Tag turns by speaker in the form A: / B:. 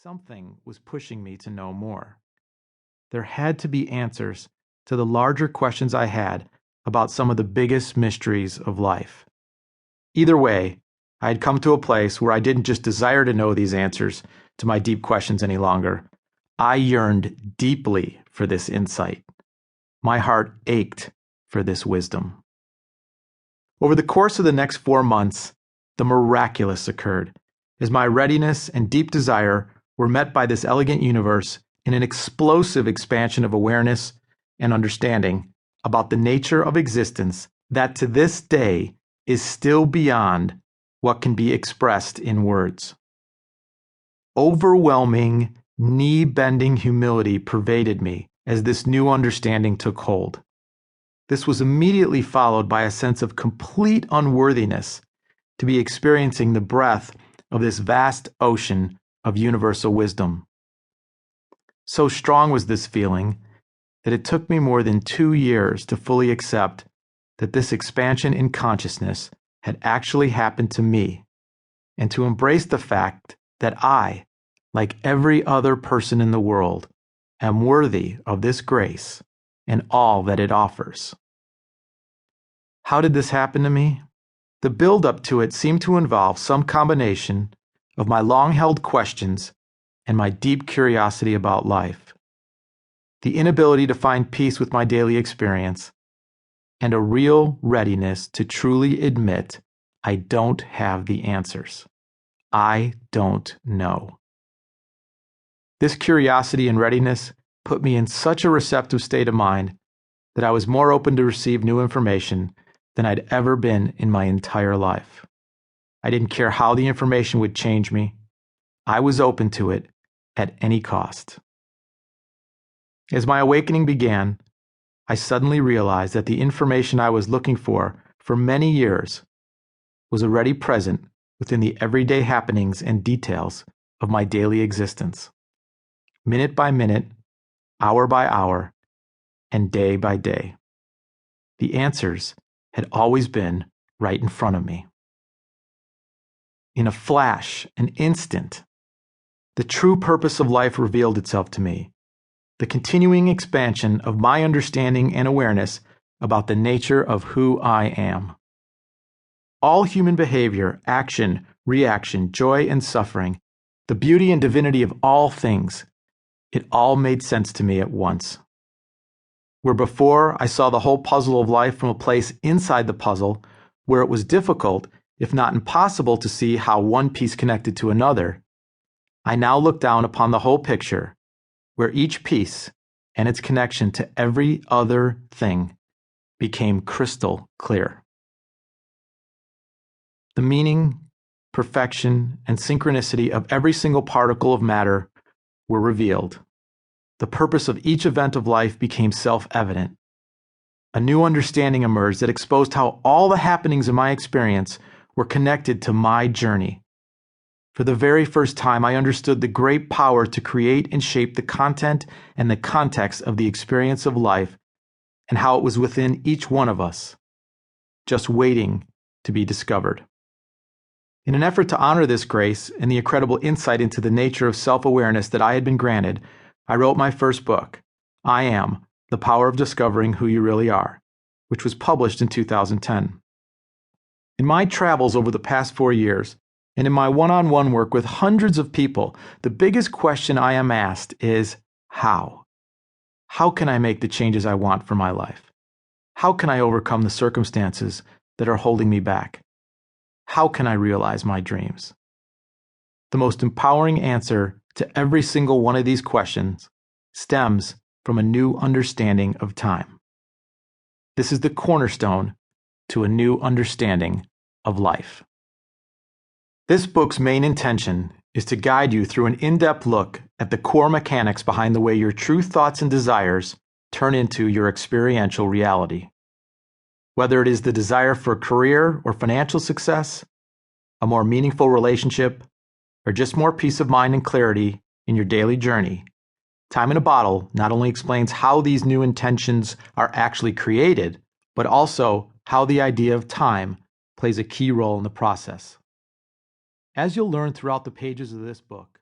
A: Something was pushing me to know more. There had to be answers to the larger questions I had about some of the biggest mysteries of life. Either way, I had come to a place where I didn't just desire to know these answers to my deep questions any longer. I yearned deeply for this insight. My heart ached for this wisdom. Over the course of the next 4 months, the miraculous occurred, as my readiness and deep desire were met by this elegant universe in an explosive expansion of awareness and understanding about the nature of existence that to this day is still beyond what can be expressed in words. Overwhelming, knee-bending humility pervaded me as this new understanding took hold. This was immediately followed by a sense of complete unworthiness to be experiencing the breadth of this vast ocean of universal wisdom. So strong was this feeling that it took me more than 2 years to fully accept that this expansion in consciousness had actually happened to me, and to embrace the fact that I, like every other person in the world, am worthy of this grace and all that it offers. How did this happen to me? The build-up to it seemed to involve some combination of my long-held questions and my deep curiosity about life, the inability to find peace with my daily experience, and a real readiness to truly admit I don't have the answers. I don't know. This curiosity and readiness put me in such a receptive state of mind that I was more open to receive new information than I'd ever been in my entire life. I didn't care how the information would change me. I was open to it at any cost. As my awakening began, I suddenly realized that the information I was looking for many years was already present within the everyday happenings and details of my daily existence, minute by minute, hour by hour, and day by day. The answers had always been right in front of me. In a flash, an instant, the true purpose of life revealed itself to me, the continuing expansion of my understanding and awareness about the nature of who I am. All human behavior, action, reaction, joy and suffering, the beauty and divinity of all things, it all made sense to me at once. Where before I saw the whole puzzle of life from a place inside the puzzle, where it was difficult, if not impossible, to see how one piece connected to another, I now look down upon the whole picture, where each piece and its connection to every other thing became crystal clear. The meaning, perfection, and synchronicity of every single particle of matter were revealed. The purpose of each event of life became self-evident. A new understanding emerged that exposed how all the happenings in my experience were connected to my journey. For the very first time, I understood the great power to create and shape the content and the context of the experience of life, and how it was within each one of us, just waiting to be discovered. In an effort to honor this grace and the incredible insight into the nature of self-awareness that I had been granted, I wrote my first book, I Am, The Power of Discovering Who You Really Are, which was published in 2010. In my travels over the past 4 years, and in my one-on-one work with hundreds of people, the biggest question I am asked is, how? How can I make the changes I want for my life? How can I overcome the circumstances that are holding me back? How can I realize my dreams? The most empowering answer to every single one of these questions stems from a new understanding of time. This is the cornerstone to a new understanding of life. This book's main intention is to guide you through an in-depth look at the core mechanics behind the way your true thoughts and desires turn into your experiential reality. Whether it is the desire for career or financial success, a more meaningful relationship, or just more peace of mind and clarity in your daily journey, Time in a Bottle not only explains how these new intentions are actually created, but also how the idea of time plays a key role in the process. As you'll learn throughout the pages of this book,